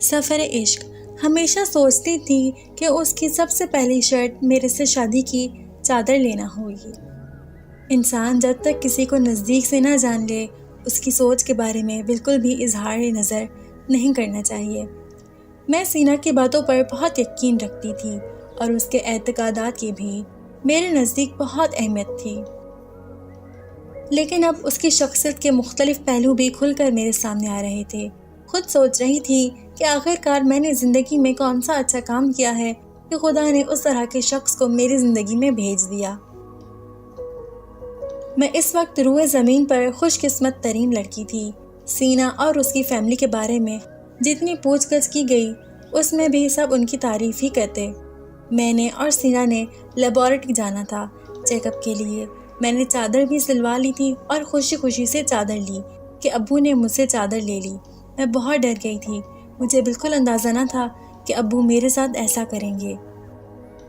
سفر عشق ہمیشہ سوچتی تھی کہ اس کی سب سے پہلی شرط میرے سے شادی کی چادر لینا ہوگی۔ انسان جب تک کسی کو نزدیک سے نہ جان لے اس کی سوچ کے بارے میں بالکل بھی اظہار نظر نہیں کرنا چاہیے۔ میں سینا کی باتوں پر بہت یقین رکھتی تھی اور اس کے اعتقادات کی بھی میرے نزدیک بہت اہمیت تھی، لیکن اب اس کی شخصیت کے مختلف پہلو بھی کھل کر میرے سامنے آ رہے تھے۔ خود سوچ رہی تھی کہ آخرکار میں نے زندگی میں کون سا اچھا کام کیا ہے کہ خدا نے اس طرح کے شخص کو میری زندگی میں بھیج دیا۔ میں اس وقت روئے زمین پر خوش قسمت ترین لڑکی تھی۔ سینا اور اس کی فیملی کے بارے میں جتنی پوچھ گچھ کی گئی اس میں بھی سب ان کی تعریف ہی کرتے۔ میں نے اور سینا نے لیبارٹری جانا تھا چیک اپ کے لیے۔ میں نے چادر بھی سلوا لی تھی اور خوشی خوشی سے چادر لی کہ ابو نے مجھ سے چادر لے لی۔ میں بہت ڈر گئی تھی، مجھے بالکل اندازہ نہ تھا کہ ابو میرے ساتھ ایسا کریں گے۔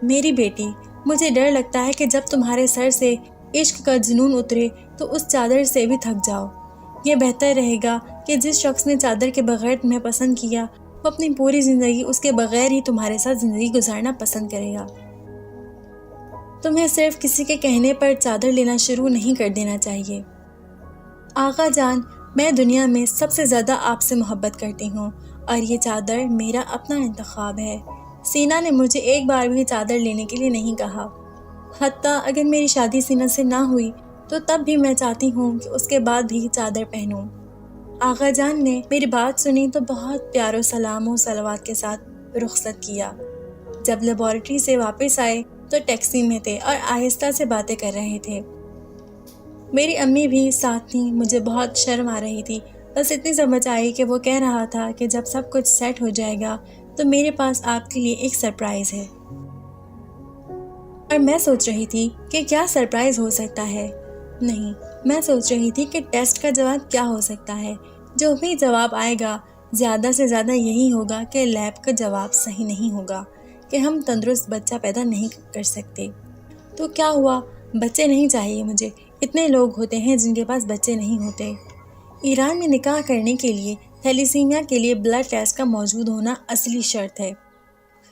میری بیٹی، مجھے ڈر لگتا ہے کہ جب تمہارے سر سے عشق کا جنون اترے تو اس چادر سے بھی تھک جاؤ۔ یہ بہتر رہے گا کہ جس شخص نے چادر کے بغیر تمہیں پسند کیا وہ اپنی پوری زندگی اس کے بغیر ہی تمہارے ساتھ زندگی گزارنا پسند کرے گا۔ تمہیں صرف کسی کے کہنے پر چادر لینا شروع نہیں کر دینا چاہیے۔ آقا جان، میں دنیا میں سب سے زیادہ آپ سے محبت کرتی ہوں اور یہ چادر میرا اپنا انتخاب ہے۔ سینا نے مجھے ایک بار بھی چادر لینے کے لیے نہیں کہا۔ حتیٰ اگر میری شادی سینا سے نہ ہوئی تو تب بھی میں چاہتی ہوں کہ اس کے بعد بھی چادر پہنوں۔ آقا جان نے میری بات سنی تو بہت پیار و سلام و صلوات کے ساتھ رخصت کیا۔ جب لیبارٹری سے واپس آئے تو ٹیکسی میں تھے اور آہستہ سے باتیں کر رہے تھے۔ میری امی بھی ساتھ تھیں۔ مجھے بہت شرم آ رہی تھی، بس اتنی سمجھ آئی کہ وہ کہہ رہا تھا کہ جب سب کچھ سیٹ ہو جائے گا تو میرے پاس آپ کے لیے ایک سرپرائز ہے۔ اور میں سوچ رہی تھی کہ کیا سرپرائز ہو سکتا ہے؟ نہیں، میں سوچ رہی تھی کہ ٹیسٹ کا جواب کیا ہو سکتا ہے۔ جو بھی جواب آئے گا زیادہ سے زیادہ یہی ہوگا کہ لیب کا جواب صحیح نہیں ہوگا، کہ ہم تندرست بچہ پیدا نہیں کر سکتے۔ تو کیا ہوا؟ بچے نہیں چاہیے مجھے۔ اتنے لوگ ہوتے ہیں جن کے پاس بچے نہیں ہوتے۔ ایران میں نکاح کرنے کے لیے تھیلیسیمیا کے لیے بلڈ ٹیسٹ کا موجود ہونا اصلی شرط ہے۔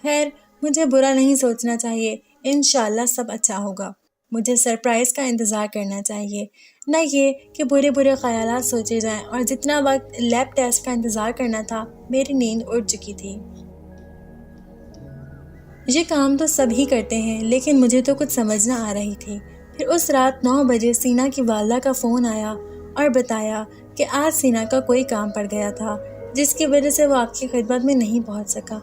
خیر، مجھے برا نہیں سوچنا چاہیے، انشاءاللہ سب اچھا ہوگا۔ مجھے سرپرائز کا انتظار کرنا چاہیے، نہ یہ کہ برے خیالات سوچے جائیں۔ اور جتنا وقت لیب ٹیسٹ کا انتظار کرنا تھا میری نیند اڑ چکی تھی۔ یہ کام تو سب ہی کرتے ہیں لیکن مجھے تو کچھ سمجھ نہ آ رہی تھی۔ پھر اس رات 9 بجے سینا کی والدہ کا فون آیا اور بتایا کہ آج سینا کا کوئی کام پڑ گیا تھا جس کی وجہ سے وہ آپ کی خدمت میں نہیں پہنچ سکا۔